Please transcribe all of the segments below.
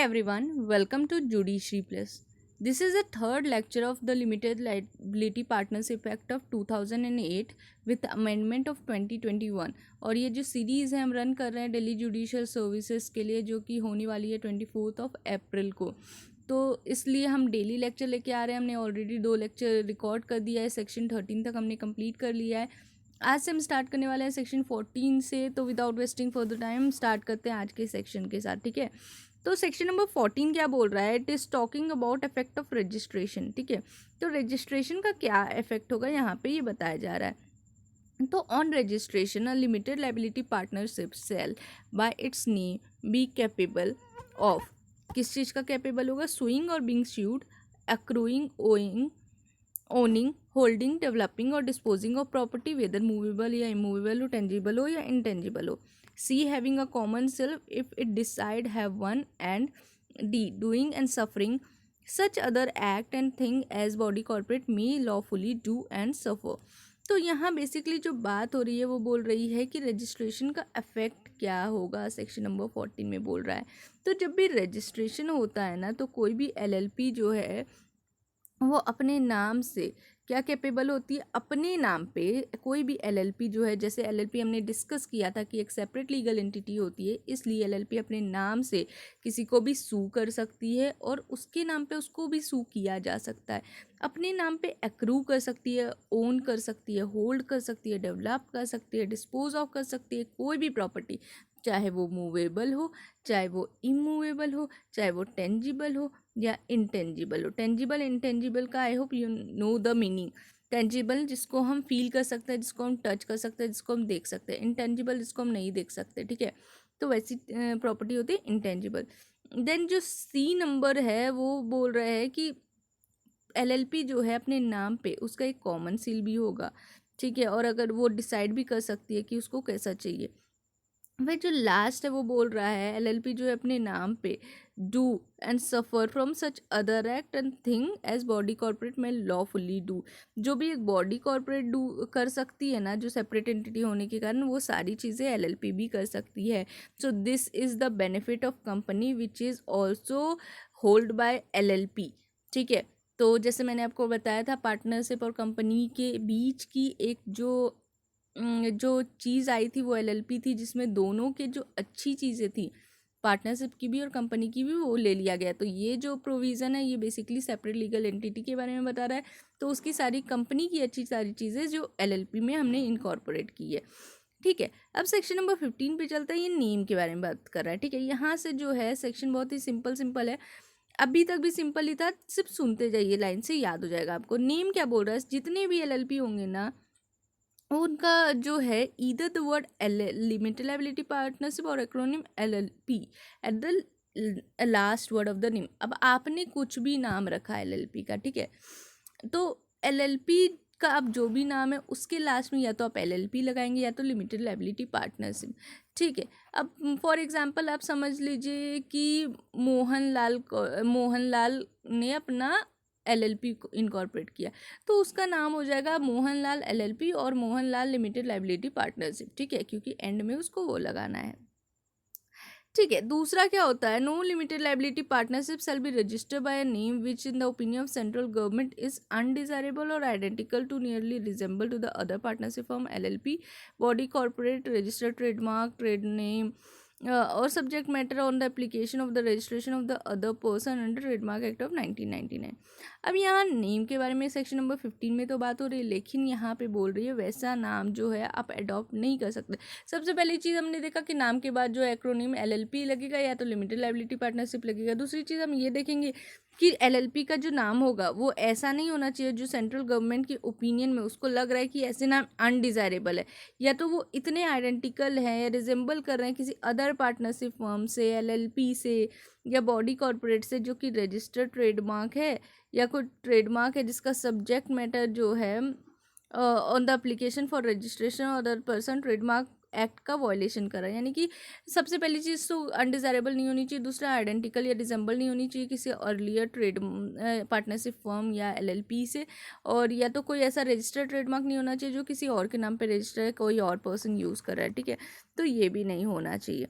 Everyone, welcome to Judiciary Plus. This is the third lecture of the Limited Liability Partnership Act of 2008 with amendment of 2021 और ये जो series है हम run कर रहे हैं दिल्ली जुडिशियल सर्विसेज के लिए जो कि होने वाली है 24 अप्रैल को। तो इसलिए हम डेली लेक्चर लेके आ रहे हैं। हमने ऑलरेडी 2 लेक्चर रिकॉर्ड कर दिया है। सेक्शन 13 तक हमने कंप्लीट कर लिया है। आज से हम स्टार्ट करने वाले हैं सेक्शन 14 से। तो without wasting further time start करते हैं आज के सेक्शन के साथ, ठीक है। तो सेक्शन नंबर 14 क्या बोल रहा है? It is talking about effect of registration, ठीक है। तो रजिस्ट्रेशन का क्या इफेक्ट होगा यहाँ पे ये बताया जा रहा है। तो on registration a limited liability partnership shall by its name be capable of, किस चीज़ का कैपेबल होगा? सुइंग और being sued, accruing, owing, owning, holding, developing और disposing of property whether movable या इमूवेबल हो, टेंजिबल हो या इंटेंजिबल हो। C having a common self if it decide have one, and D doing and suffering such other act and thing as body corporate may lawfully do and suffer। तो यहाँ basically जो बात हो रही है वो बोल रही है कि रजिस्ट्रेशन का इफेक्ट क्या होगा, सेक्शन नंबर 14 में बोल रहा है। तो जब भी रजिस्ट्रेशन होता है ना तो कोई भी LLP जो है वो अपने नाम से क्या कैपेबल होती है? अपने नाम पे कोई भी LLP जो है, जैसे LLP हमने डिस्कस किया था कि एक सेपरेट लीगल एंटिटी होती है, इसलिए LLP अपने नाम से किसी को भी सू कर सकती है और उसके नाम पे उसको भी सू किया जा सकता है। अपने नाम पे एक्रू कर सकती है, ओन कर सकती है, होल्ड कर सकती है, डेवलप कर सकती है, डिस्पोज ऑफ कर सकती है कोई भी प्रॉपर्टी, चाहे वो मूवेबल हो, चाहे वो इमूवेबल हो, चाहे वो टेंजिबल हो या इंटेंजिबल हो। टेंजिबल इंटेंजिबल का I hope you know the meaning. Tangible जिसको हम फील कर सकते हैं, जिसको हम टच कर सकते हैं, जिसको हम देख सकते हैं। इंटेंजिबल जिसको हम नहीं देख सकते, ठीक है। तो वैसी प्रॉपर्टी होती है इंटेंजिबल। देन जो C नंबर है वो बोल रहा है कि LLP जो है अपने नाम पे उसका एक कॉमन सील भी होगा, ठीक है। और अगर वो डिसाइड भी कर सकती है कि उसको कैसा चाहिए। वह जो लास्ट है वो बोल रहा है LLP जो है अपने नाम पे do and suffer from such other act and thing as body corporate में लॉफुली डू। जो भी एक बॉडी कॉर्पोरेट डू कर सकती है ना, जो सेपरेट एंटिटी होने के कारण, वो सारी चीज़ें LLP भी कर सकती है। सो this is the benefit of company which is also hold by LLP, ठीक है। तो जैसे मैंने आपको बताया था पार्टनरशिप और कंपनी के बीच की एक जो चीज़ आई थी वो LLP थी, जिसमें दोनों के जो अच्छी चीज़ें थी, पार्टनरशिप की भी और कंपनी की भी, वो ले लिया गया। तो ये जो प्रोविज़न है ये बेसिकली सेपरेट लीगल एंटिटी के बारे में बता रहा है। तो उसकी सारी कंपनी की अच्छी सारी चीज़ें जो LLP में हमने इनकॉर्पोरेट की है, ठीक है। अब सेक्शन नंबर 15 पे चलता है। ये नेम के बारे में बात कर रहा है, ठीक है। यहाँ से जो है सेक्शन बहुत ही सिंपल है। अभी तक भी सिंपल ही था, सिर्फ सुनते जाइए, लाइन से याद हो जाएगा आपको। नेम क्या बोल रहा है? जितने भी LLP होंगे ना उनका जो है either the word limited liability partnership और acronym LLP at the last word of the name. अब आपने कुछ भी नाम रखा है LLP का, ठीक है। तो LLP का अब जो भी नाम है उसके लास्ट में या तो आप LLP लगाएंगे या तो लिमिटेड लाइबिलिटी पार्टनरशिप, ठीक है। अब फॉर एग्जांपल आप समझ लीजिए कि मोहनलाल ने अपना LLP को इनकॉर्पोरेट किया, तो उसका नाम हो जाएगा मोहनलाल LLP और मोहनलाल लिमिटेड लाइबिलिटी पार्टनरशिप, ठीक है, क्योंकि एंड में उसको वो लगाना है, ठीक है। दूसरा क्या होता है? No limited liability partnership shall be registered by a name which in the opinion of central government is undesirable और identical to nearly resemble to the other partnership form LLP body corporate registered trademark trade name और subject matter on the application of the registration of the other person under trademark act of 1999। अब यहाँ name के बारे में section number 15 में तो बात हो रही है, लेकिन यहाँ पे बोल रही है वैसा नाम जो है आप अडॉप्ट नहीं कर सकते। सबसे पहली चीज़ हमने देखा कि नाम के बाद जो एक्रोनिम LLP लगेगा या तो लिमिटेड लाइबिलिटी पार्टनरशिप लगेगा। दूसरी चीज़ हम ये देखेंगे कि LLP का जो नाम होगा वो ऐसा नहीं होना चाहिए जो सेंट्रल गवर्नमेंट की ओपिनियन में उसको लग रहा है कि ऐसे नाम अनडिज़ायरेबल है, या तो वो इतने आइडेंटिकल हैं या रिजेंबल कर रहे हैं किसी अदर पार्टनरशिप फर्म से, LLP से या बॉडी कॉर्पोरेट से जो कि रजिस्टर्ड ट्रेडमार्क है या कोई ट्रेडमार्क है जिसका सब्जेक्ट मैटर जो है on the application for registration other person trademark act का वॉयलेशन कर रहा है। यानी कि सबसे पहली चीज़ तो अनडिज़ायरेबल नहीं होनी चाहिए, दूसरा आइडेंटिकल या रिजेंबल नहीं होनी चाहिए किसी अर्लियर ट्रेड पार्टनरशिप फर्म या LLP से, और या तो कोई ऐसा रजिस्टर्ड ट्रेडमार्क नहीं होना चाहिए जो किसी और के नाम पे रजिस्टर है, कोई और पर्सन यूज़ कर रहा है, ठीक है। तो ये भी नहीं होना चाहिए।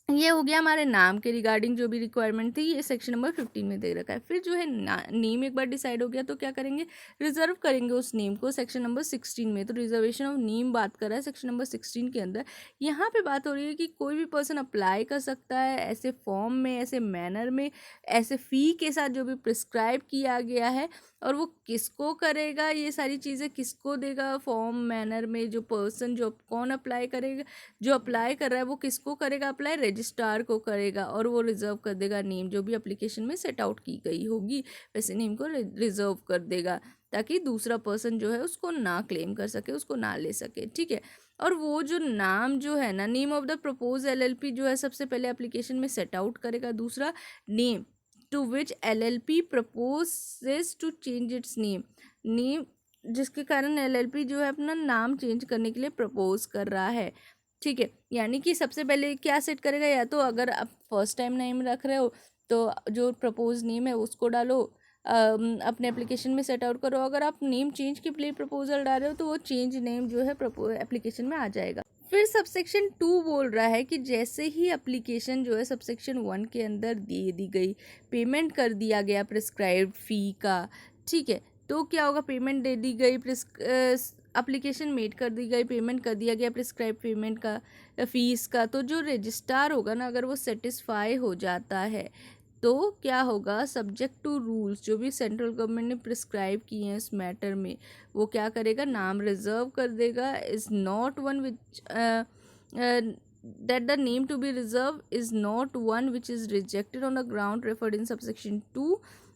ये हो गया हमारे नाम के रिगार्डिंग जो भी रिक्वायरमेंट थी, ये सेक्शन नंबर 15 में दे रखा है। फिर जो है नेम एक बार डिसाइड हो गया तो क्या करेंगे, रिजर्व करेंगे उस नेम को सेक्शन नंबर 16 में। तो रिजर्वेशन ऑफ नेम बात कर रहा है सेक्शन नंबर 16 के अंदर। यहाँ पे बात हो रही है कि कोई भी पर्सन अप्लाई कर सकता है ऐसे फॉर्म में, ऐसे मैनर में, ऐसे फ़ी के साथ जो भी प्रिस्क्राइब किया गया है। और वो किसको करेगा, ये सारी चीज़ें किसको देगा फॉर्म मैनर में, जो पर्सन जो कौन अप्लाई करेगा, जो अप्लाई कर रहा है वो किसको करेगा अप्लाई, रजिस्ट्रार को करेगा। और वो रिजर्व कर देगा नेम जो भी एप्लीकेशन में सेट आउट की गई होगी, वैसे नेम को रिजर्व कर देगा, ताकि दूसरा पर्सन जो है उसको ना क्लेम कर सके, उसको ना ले सके। ठीक है। और वो जो नाम जो है ना, name of the propose LLP जो है सबसे पहले एप्लीकेशन में सेट आउट करेगा। दूसरा, name to which LLP proposes to change its name जिसके कारण एलएलपी जो है अपना नाम चेंज करने के लिए प्रपोज कर रहा है। ठीक है। यानी कि सबसे पहले क्या सेट करेगा, या तो अगर आप फर्स्ट टाइम नेम रख रहे हो तो जो प्रपोज नेम है उसको डालो, अपने एप्लीकेशन में सेट आउट करो। अगर आप नेम चेंज के लिए प्रपोजल डाल रहे हो तो वो चेंज नेम जो है एप्लीकेशन में आ जाएगा। फिर सबसेक्शन 2 बोल रहा है कि जैसे ही एप्लीकेशन जो है सबसेक्शन 1 के अंदर दे दी गई, पेमेंट कर दिया गया प्रिस्क्राइब्ड फ़ी का, ठीक है, तो क्या होगा, पेमेंट दे दी गई, एप्लीकेशन मेड कर दी गई, पेमेंट कर दिया गया प्रिस्क्राइब पेमेंट का, फीस का, तो जो रजिस्ट्रार होगा ना, अगर वो सेटिस्फाई हो जाता है तो क्या होगा, सब्जेक्ट टू रूल्स जो भी सेंट्रल गवर्नमेंट ने प्रिस्क्राइब किए हैं इस मैटर में, वो क्या करेगा, नाम रिजर्व कर देगा। Is not one which that the name to be reserved is not one which is rejected on the ground referred in subsection 2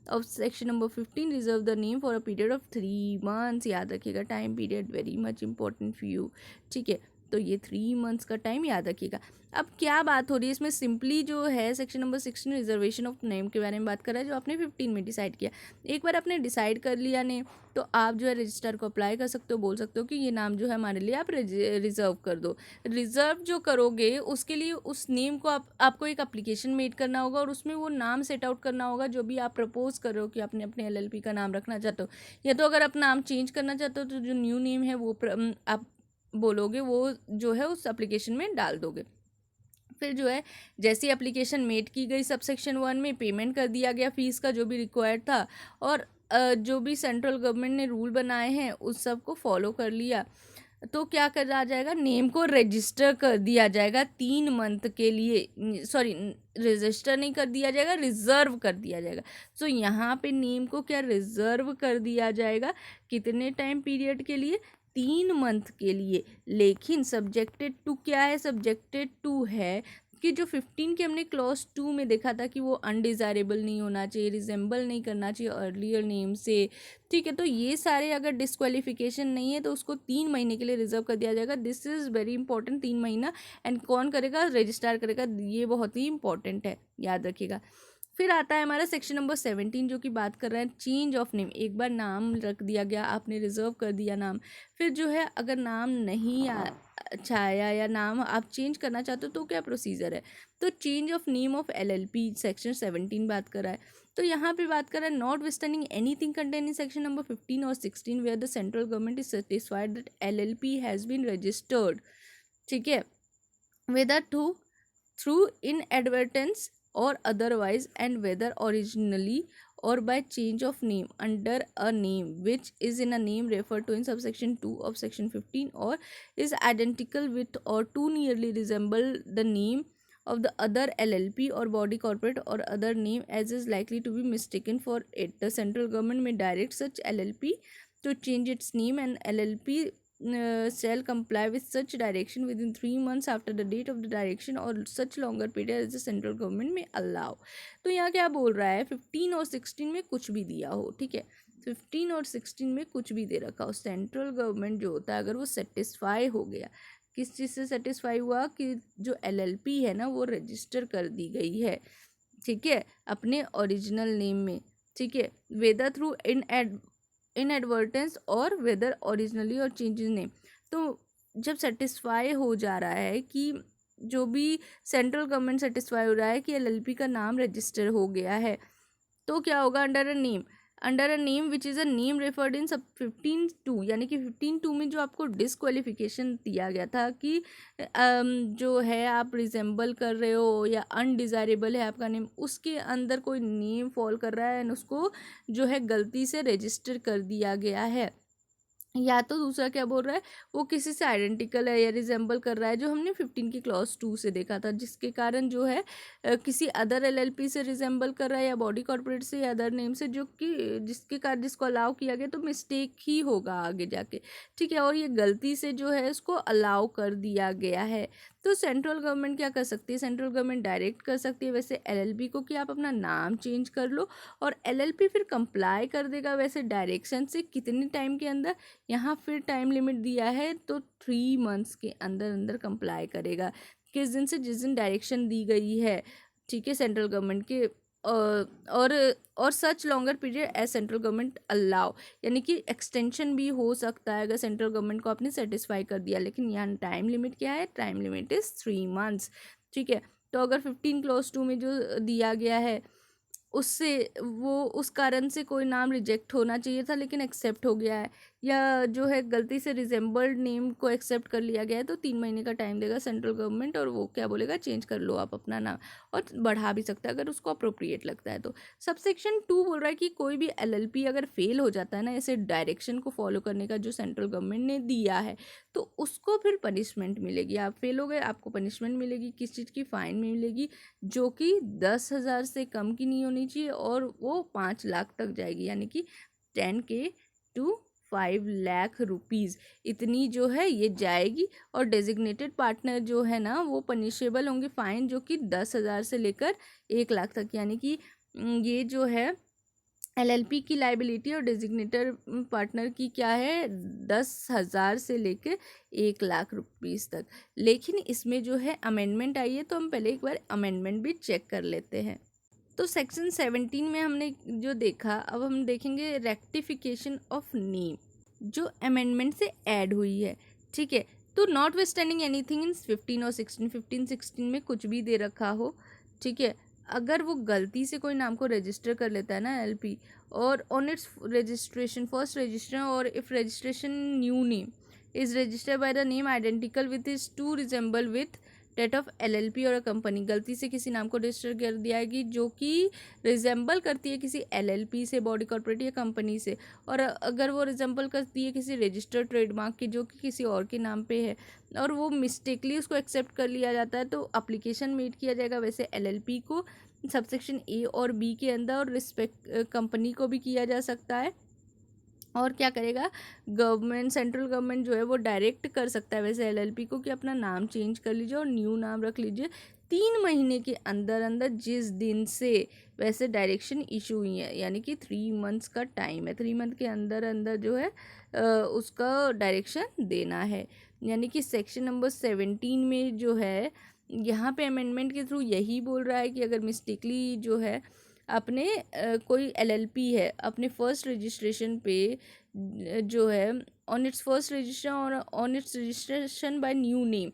of section number 15, reserve the name for a period of 3 months। याद रखिएगा, time period very much important for you. ठीक है, तो ये 3 months का time याद रखिएगा। अब क्या बात हो रही है इसमें, सिंपली जो है section number 16 reservation of name के बारे में बात कर रहा है, जो आपने 15 में डिसाइड किया। एक बार आपने डिसाइड कर लिया नेम, तो आप जो है रजिस्ट्रार को अप्लाई कर सकते हो, बोल सकते हो कि ये नाम जो है हमारे लिए आप रिजर्व कर दो। रिजर्व जो करोगे उसके लिए उस नेम को आपको एक एप्लीकेशन मेड करना होगा, और उसमें वो नाम सेट आउट करना होगा जो भी आप प्रपोज कर रहे हो कि आपने अपने एलएलपी का नाम रखना चाहते हो। या तो अगर आप नाम चेंज करना चाहते हो तो जो न्यू नेम है वो आप बोलोगे, वो जो है उस एप्लीकेशन में डाल दोगे। फिर जो है जैसी एप्लीकेशन मेड की गई सबसेक्शन 1 में, पेमेंट कर दिया गया फीस का जो भी रिक्वायर्ड था, और जो भी सेंट्रल गवर्नमेंट ने रूल बनाए हैं उस सब को फॉलो कर लिया, तो क्या करा जाएगा, नेम को रजिस्टर कर दिया जाएगा 3 मंथ के लिए। सॉरी, रजिस्टर नहीं कर दिया जाएगा, रिजर्व कर दिया जाएगा। सो यहाँ पे नेम को क्या रिजर्व कर दिया जाएगा, कितने टाइम पीरियड के लिए, 3 मंथ के लिए। लेकिन सब्जेक्टेड टू क्या है, सब्जेक्टेड टू है कि जो 15 के हमने क्लॉज 2 में देखा था कि वो अनडिज़ायरेबल नहीं होना चाहिए, रिजेंबल नहीं करना चाहिए अर्लियर नेम से। ठीक है, तो ये सारे अगर डिस्क्वालिफिकेशन नहीं है तो उसको 3 महीने के लिए रिजर्व कर दिया जाएगा। दिस इज़ वेरी इंपॉर्टेंट, 3 महीना। एंड कौन करेगा, रजिस्ट्रार करेगा, ये बहुत ही इंपॉर्टेंट है, याद रखिएगा। फिर आता है हमारा सेक्शन नंबर 17 जो कि बात कर रहा है चेंज ऑफ नेम। एक बार नाम रख दिया गया, आपने रिजर्व कर दिया नाम, फिर जो है अगर नाम नहीं अच्छा आया या नाम आप चेंज करना चाहते हो तो क्या प्रोसीजर है, तो change of name of LLP section 17 बात कर रहा है। तो यहाँ पे बात कर रहा है notwithstanding anything contain in section number 15 और 16 where the central government is satisfied that LLP has been registered, ठीक है, whether through inadvertence or otherwise, and whether originally or by change of name under a name which is in a name referred to in subsection 2 of section 15, or is identical with or too nearly resemble the name of the other LLP or body corporate or other name as is likely to be mistaken for it. The central government may direct such LLP to change its name, and LLP shall comply with such direction within 3 months after the date of the direction or such longer period as the central government may allow। तो यहाँ क्या बोल रहा है, 15 और 16 में कुछ भी दिया हो, ठीक है, 15 और 16 में कुछ भी दे रखा हो, सेंट्रल गवर्नमेंट जो होता है अगर वो सेटिस्फाई हो गया, किस चीज़ से सेटिस्फाई हुआ कि जो एलएलपी है ना वो रजिस्टर कर दी गई है, ठीक है, अपने ओरिजिनल नेम में, ठीक है, वेदर थ्रू इनएडवर्टेंस और वेदर ओरिजिनली और चेंजेस नेम। तो जब सेटिस्फाई हो जा रहा है कि जो भी सेंट्रल गवर्नमेंट सेटिस्फाई हो रहा है कि एलएलपी का नाम रजिस्टर हो गया है, तो क्या होगा, under a name, under a name which is a name referred in सब 15(2), यानी कि 15(2) में जो आपको डिसक्वालिफिकेशन दिया गया था कि जो है आप रिजेंबल कर रहे हो या अनडिज़ायरेबल है आपका नेम, उसके अंदर कोई नेम फॉल कर रहा है एंड उसको जो है गलती से रजिस्टर कर दिया गया है। या तो दूसरा क्या बोल रहा है, वो किसी से आइडेंटिकल है या रिजेंबल कर रहा है, जो हमने 15 की क्लॉज 2 से देखा था, जिसके कारण जो है किसी अदर एलएलपी से रिजेंबल कर रहा है या बॉडी कॉर्पोरेट से या अदर नेम से, जो कि जिसके कारण जिसको अलाउ किया गया, तो मिस्टेक ही होगा आगे जाके, ठीक है। और ये गलती से जो है इसको अलाउ कर दिया गया है। तो सेंट्रल गवर्नमेंट क्या कर सकती है, सेंट्रल गवर्नमेंट डायरेक्ट कर सकती है वैसे एलएलपी को कि आप अपना नाम चेंज कर लो, और एलएलपी फिर कंप्लाई कर देगा वैसे डायरेक्शन से कितने टाइम के अंदर। यहाँ फिर टाइम लिमिट दिया है, तो 3 मंथ्स के अंदर अंदर कंप्लाई करेगा, किस दिन से, जिस दिन डायरेक्शन दी गई है, ठीक है, सेंट्रल गवर्नमेंट के। और और such longer period as central government allow, यानी कि एक्सटेंशन भी हो सकता है अगर सेंट्रल गवर्नमेंट को आपने सेटिस्फाई कर दिया, लेकिन यहाँ टाइम लिमिट क्या है, टाइम लिमिट इज़ 3 मंथ्स, ठीक है। तो अगर 15(2) में जो दिया गया है उससे वो उस कारण से कोई नाम रिजेक्ट होना चाहिए था लेकिन एक्सेप्ट हो गया है, या जो है गलती से रिजेंबल्ड नेम को एक्सेप्ट कर लिया गया है, तो 3 महीने का टाइम देगा सेंट्रल गवर्नमेंट, और वो क्या बोलेगा, चेंज कर लो आप अपना नाम, और बढ़ा भी सकता है अगर उसको अप्रोप्रिएट लगता है तो। सबसेक्शन 2 बोल रहा है कि कोई भी एलएलपी अगर फेल हो जाता है ना ऐसे डायरेक्शन को फॉलो करने का जो सेंट्रल गवर्नमेंट ने दिया है, तो उसको फिर पनिशमेंट मिलेगी। आप फेल हो गए, आपको पनिशमेंट मिलेगी, किस चीज़ की, फाइन मिलेगी, जो कि 10,000 से कम की नहीं होनी चाहिए, और वो 5 लाख तक जाएगी, यानी कि 10K to 5 लाख रुपीज़, इतनी जो है ये जाएगी। और डेजिग्नेटेड पार्टनर जो है ना वो पनिशेबल होंगे फाइन, जो कि 10,000 से लेकर 1 लाख तक, यानी कि ये जो है एलएलपी की लाइबिलिटी और डेजिग्नेटेड पार्टनर की क्या है, 10,000 से लेकर 1 लाख रुपीज़ तक। लेकिन इसमें जो है अमेंडमेंट आई है, तो हम पहले एक बार अमेंडमेंट भी चेक कर लेते हैं। तो सेक्शन 17 में हमने जो देखा, अब हम देखेंगे रेक्टिफिकेशन ऑफ नेम, जो अमेंडमेंट से ऐड हुई है, ठीक है। तो नॉट वेस्टैंडिंग एनीथिंग इन 15 और 16, 15, 16 में कुछ भी दे रखा हो, ठीक है, अगर वो गलती से कोई नाम को रजिस्टर कर लेता है ना एलपी, और on its registration, first registration, और if registration new name is registered by the name identical with is to resemble with that of LLP और अ कंपनी, गलती से किसी नाम को रजिस्टर कर दिया है जो कि रिजेंबल करती है किसी एलएलपी से, बॉडी कॉर्पोरेट या कंपनी से, और अगर वो रिजेंबल करती है किसी रजिस्टर्ड ट्रेडमार्क की जो कि किसी और के नाम पे है, और वो मिस्टेकली उसको एक्सेप्ट कर लिया जाता है, तो अप्लीकेशन मेड किया जाएगा वैसे एलएलपी को सबसेक्शन ए और बी के अंदर, और रिस्पेक्ट कंपनी को भी किया जा सकता है। और क्या करेगा गवर्नमेंट, सेंट्रल गवर्नमेंट जो है वो डायरेक्ट कर सकता है वैसे एलएलपी को कि अपना नाम चेंज कर लीजिए और न्यू नाम रख लीजिए 3 महीने के अंदर अंदर, जिस दिन से वैसे डायरेक्शन इशू हुई है, यानी कि 3 मंथ्स का टाइम है, 3 मंथ के अंदर अंदर जो है उसका डायरेक्शन देना है। यानी कि सेक्शन नंबर 17 में जो है यहाँ पे अमेंडमेंट के थ्रू यही बोल रहा है कि अगर मिस्टेकली जो है अपने कोई एलएलपी है अपने फर्स्ट रजिस्ट्रेशन पे जो है ऑन इट्स फर्स्ट रजिस्ट्रेशन और on its registration bye new name,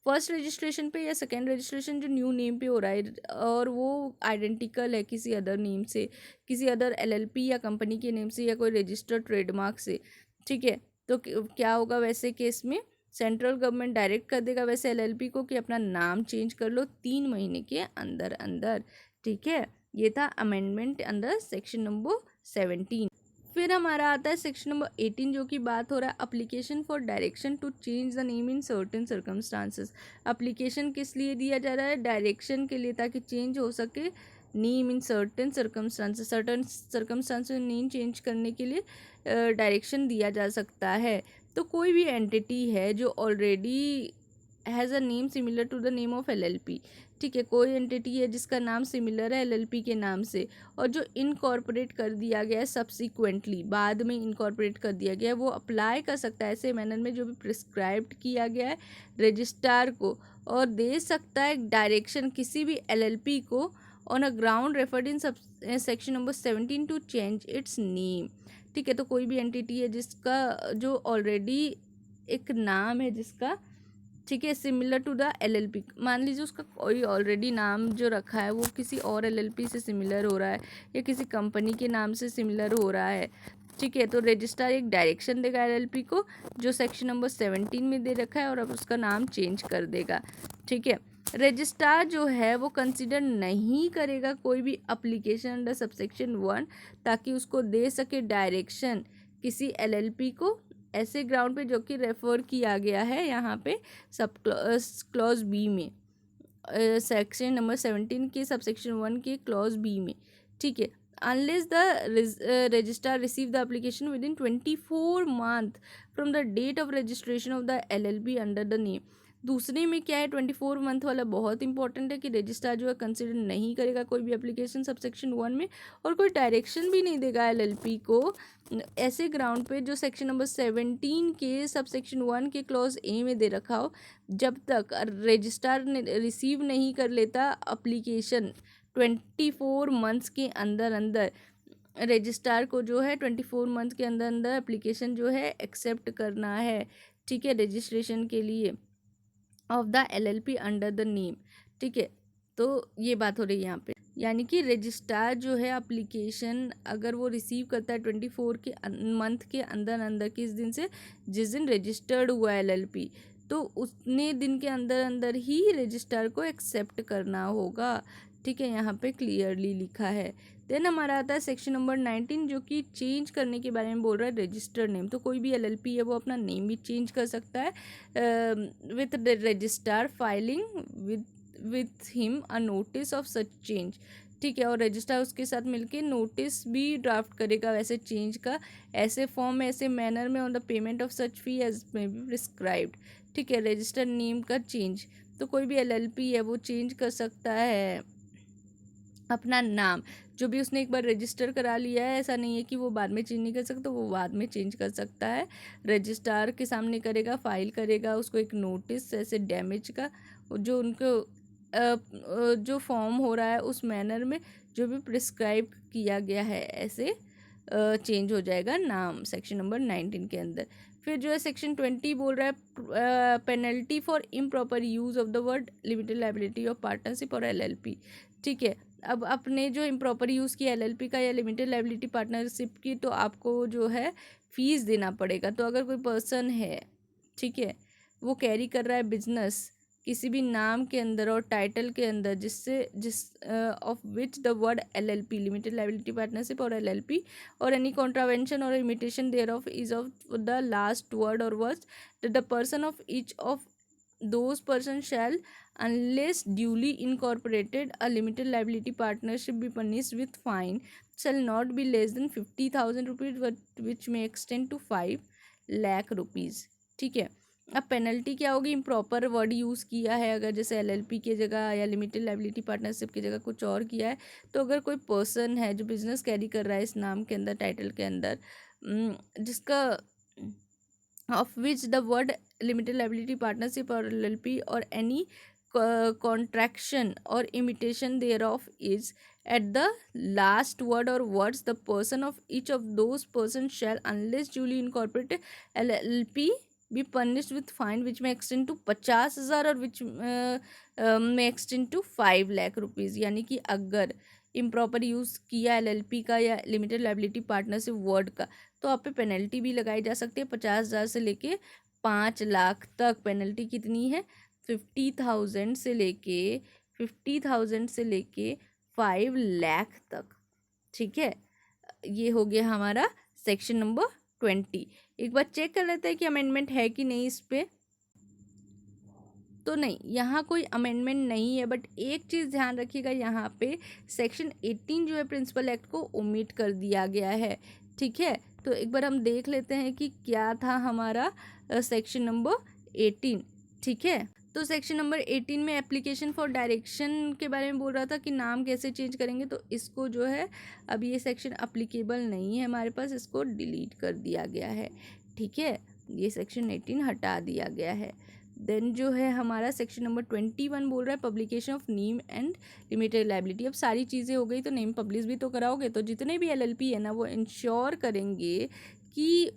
first registration पे या सेकेंड रजिस्ट्रेशन जो न्यू नेम पे हो रहा है, और वो आइडेंटिकल है किसी अदर नेम से, किसी अदर एलएलपी या कंपनी के नेम से या कोई रजिस्टर्ड ट्रेडमार्क से, ठीक है। तो क्या होगा वैसे केस में, सेंट्रल गवर्नमेंट डायरेक्ट कर देगा वैसे एलएलपी को कि अपना नाम चेंज कर लो 3 महीने के अंदर अंदर, ठीक है। ये था अमेंडमेंट अंडर सेक्शन नंबर 17। फिर हमारा आता है सेक्शन नंबर 18, जो कि बात हो रहा है application for direction to change the name in certain circumstances. Application किस लिए दिया जा रहा है, डायरेक्शन के लिए, ताकि चेंज हो सके name in certain circumstances, certain circumstances name change करने के लिए डायरेक्शन दिया जा सकता है। तो कोई भी एंटिटी है जो already has a name similar to the name of LLP, ठीक है, कोई एंटिटी है जिसका नाम सिमिलर है एलएलपी के नाम से, और जो इनकॉर्पोरेट कर दिया गया है सब्सिक्वेंटली, बाद में इनकॉर्पोरेट कर दिया गया है, वो अप्लाई कर सकता है ऐसे मैनर में जो भी प्रिस्क्राइब्ड किया गया है रजिस्ट्रार को, और दे सकता है डायरेक्शन किसी भी एलएलपी को on a ground referred in section number 17 to change its name, ठीक है। तो कोई भी एंटिटी है जिसका जो ऑलरेडी एक नाम है जिसका ठीक है, सिमिलर टू द LLP। मान लीजिए उसका कोई ऑलरेडी नाम जो रखा है वो किसी और LLP से सिमिलर हो रहा है या किसी कंपनी के नाम से सिमिलर हो रहा है, ठीक है, तो रजिस्ट्रार एक डायरेक्शन देगा LLP को जो सेक्शन नंबर 17 में दे रखा है और अब उसका नाम चेंज कर देगा। ठीक है, रजिस्ट्रार जो है वो कंसिडर नहीं करेगा कोई भी एप्लीकेशन अंडर सबसेक्शन 1 ताकि उसको दे सके डायरेक्शन किसी LLP को ऐसे ग्राउंड पे जो कि रेफर किया गया है यहाँ पे सब क्लॉज बी में, सेक्शन नंबर 17 के सबसेक्शन 1 के क्लॉज बी में। ठीक है, unless the registrar receive the application within 24 month from the date of registration of the LLP under the name. दूसरे में क्या है, 24 मंथ वाला बहुत इंपॉर्टेंट है कि रजिस्ट्रार जो है कंसिडर नहीं करेगा कोई भी एप्लीकेशन सबसेक्शन 1 में और कोई डायरेक्शन भी नहीं देगा LLP को ऐसे ग्राउंड पे जो सेक्शन नंबर 17 के सबसेक्शन 1 के क्लॉज ए में दे रखा हो, जब तक रजिस्ट्रार ने रिसीव नहीं कर लेता एप्लीकेशन 24 मंथ्स के अंदर अंदर, रजिस्ट्रार को जो है 24 मंथ के अंदर अंदर एप्लीकेशन जो है एक्सेप्ट करना है। ठीक है, रजिस्ट्रेशन के लिए of the LLP under the name. ठीक है, तो ये बात हो रही है यहाँ पे, यानी कि रजिस्ट्रार जो है एप्लीकेशन अगर वो रिसीव करता है 24 के मंथ के अंदर अंदर, किस दिन से, जिस दिन रजिस्टर्ड हुआ LLP, तो उतने दिन के अंदर अंदर ही रजिस्ट्रार को एक्सेप्ट करना होगा। ठीक है, यहाँ पे क्लियरली लिखा है। देन हमारा आता है सेक्शन नंबर 19 जो कि चेंज करने के बारे में बोल रहा है रजिस्टर्ड नेम। तो कोई भी LLP है वो अपना नेम भी चेंज कर सकता है with the registrar filing with him a notice of such change. ठीक है, और रजिस्ट्रार उसके साथ मिलके नोटिस भी ड्राफ्ट करेगा वैसे चेंज का, ऐसे फॉर्म ऐसे मैनर में on the payment of such fee as may be prescribed. ठीक है, रजिस्टर्ड नेम का चेंज, तो कोई भी LLP है वो चेंज कर सकता है अपना नाम, जो भी उसने एक बार रजिस्टर करा लिया है, ऐसा नहीं है कि वो बाद में चेंज नहीं कर सकता, वो बाद में चेंज कर सकता है। रजिस्ट्रार के सामने करेगा, फाइल करेगा उसको एक नोटिस ऐसे डैमेज का, जो उनको जो फॉर्म हो रहा है उस मैनर में जो भी प्रिस्क्राइब किया गया है ऐसे चेंज हो जाएगा नाम सेक्शन नंबर 19 के अंदर। फिर जो है सेक्शन 20 बोल रहा है penalty for improper use of the word limited liability of partnership और LLP। ठीक है, अब आपने जो इम्प्रॉपर यूज़ किया LLP का या लिमिटेड लायबिलिटी पार्टनरशिप की, तो आपको जो है फीस देना पड़ेगा। तो अगर कोई पर्सन है, ठीक है, वो कैरी कर रहा है बिजनेस किसी भी नाम के अंदर और टाइटल के अंदर जिस of which the word LLP limited liability partnership और LLP और एनी कॉन्ट्रावेंशन और imitation thereof is of the last word और words the person of each of those persons shall, unless duly incorporated a limited liability partnership, be punished with fine shall not be less than 50,000 rupees but which may extend to 5 lakh rupees। ठीक है, अब penalty क्या होगी, improper word use किया है अगर, जैसे LLP की जगह या लिमिटेड लायबिलिटी पार्टनरशिप की जगह कुछ और किया है, तो अगर कोई पर्सन है जो बिजनेस कैरी कर रहा है इस नाम के अंदर टाइटल के अंदर जिसका of which the word limited liability partnership or LLP or any contraction or imitation thereof is at the last word or words, the person of each of those persons shall, unless duly incorporated LLP, be punished with fine which may extend to 50,000 और which may extend to 5 lakh rupees। यानी कि अगर improper use किया LLP का या limited liability partnership word का, तो आप पे पेनल्टी भी लगाई जा सकती है 50,000 से लेके 5 लाख तक। पेनल्टी कितनी है, 50,000 से लेके 5 लाख तक। ठीक है, ये हो गया हमारा सेक्शन नंबर 20। एक बार चेक कर लेते हैं कि अमेंडमेंट है कि नहीं इस पे। तो नहीं, यहाँ कोई अमेंडमेंट नहीं है, बट एक चीज़ ध्यान रखिएगा, यहाँ पे सेक्शन 18 जो है प्रिंसिपल एक्ट को ओमिट कर दिया गया है। ठीक है, तो एक बार हम देख लेते हैं कि क्या था हमारा सेक्शन नंबर 18। ठीक है, तो सेक्शन नंबर 18 में एप्लीकेशन फॉर डायरेक्शन के बारे में बोल रहा था कि नाम कैसे चेंज करेंगे, तो इसको जो है अब ये सेक्शन अप्लीकेबल नहीं है हमारे पास, इसको डिलीट कर दिया गया है। ठीक है, ये सेक्शन 18 हटा दिया गया है। देन जो है हमारा सेक्शन नंबर 21 बोल रहा है publication of name and limited liability. अब सारी चीज़ें हो गई, तो नेम पब्लिश भी तो कराओगे, तो जितने भी LLP है ना वो इंश्योर करेंगे कि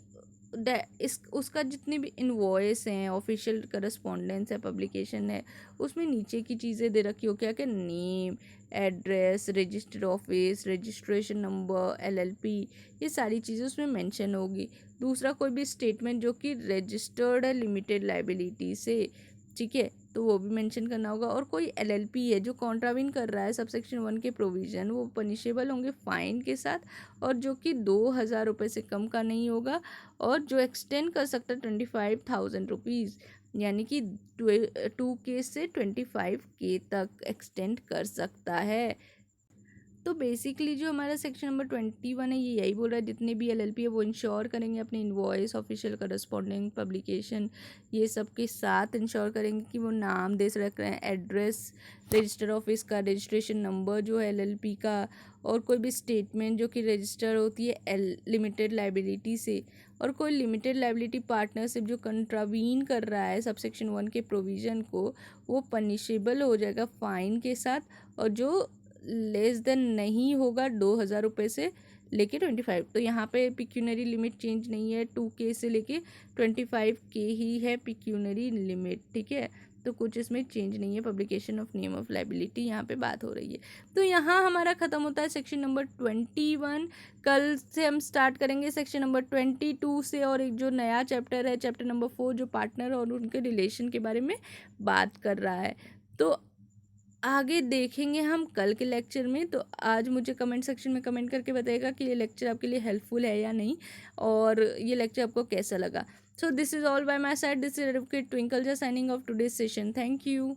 इस उसका जितने भी इनवॉइस हैं, ऑफिशियल करस्पॉन्डेंस है, पब्लिकेशन है, उसमें नीचे की चीज़ें दे रखी हो क्या कि name, address, registered office, registration number, LLP, ये सारी चीज़ें उसमें मेंशन होगी। दूसरा, कोई भी स्टेटमेंट जो कि रजिस्टर्ड है लिमिटेड लाइबिलिटी से, ठीक है, तो वो भी मेंशन करना होगा। और कोई एलएलपी है जो कॉन्ट्राविन कर रहा है सबसेक्शन 1 के प्रोविज़न, वो पनिशेबल होंगे फाइन के साथ, और जो कि 2,000 रुपये से कम का नहीं होगा, और जो एक्सटेंड कर सकता है 25,000 रुपीज़, यानी कि 2K से 25K तक एक्सटेंड कर सकता है। तो बेसिकली जो हमारा सेक्शन नंबर 21 है, ये यही बोल रहा है जितने भी एलएलपी है वो इंश्योर करेंगे अपने इनवॉइस, ऑफिशियल करस्पॉन्डिंग, पब्लिकेशन, ये सब के साथ इंश्योर करेंगे कि वो नाम दे रख रहे हैं, एड्रेस, रजिस्टर ऑफिस का, रजिस्ट्रेशन नंबर जो है एलएलपी का, और कोई भी स्टेटमेंट जो कि रजिस्टर होती है लिमिटेड लाइबिलिटी से, और कोई लिमिटेड लाइबिलिटी पार्टनरशिप जो कंट्रावीन कर रहा है सबसेक्शन 1 के प्रोविज़न को, वो पनिशेबल हो जाएगा फाइन के साथ, और जो लेस देन नहीं होगा 2,000 रुपये से लेके 25। तो यहाँ पे पिक्यूनरी लिमिट चेंज नहीं है, 2K से लेके 25K ही है पिक्यूनरी लिमिट, ठीक है। तो कुछ इसमें चेंज नहीं है। Publication of name of liability यहाँ पे बात हो रही है। तो यहाँ हमारा ख़त्म होता है सेक्शन नंबर 21। कल से हम स्टार्ट करेंगे सेक्शन नंबर 22 से, और एक जो नया चैप्टर है, चैप्टर नंबर 4, जो पार्टनर और उनके रिलेशन के बारे में बात कर रहा है। तो आगे देखेंगे हम कल के लेक्चर में। तो आज मुझे कमेंट सेक्शन में कमेंट करके बताइएगा कि ये लेक्चर आपके लिए हेल्पफुल है या नहीं, और ये लेक्चर आपको कैसा लगा। So this is all by my side, this is advocate Twinkle, just signing off today's session. Thank you.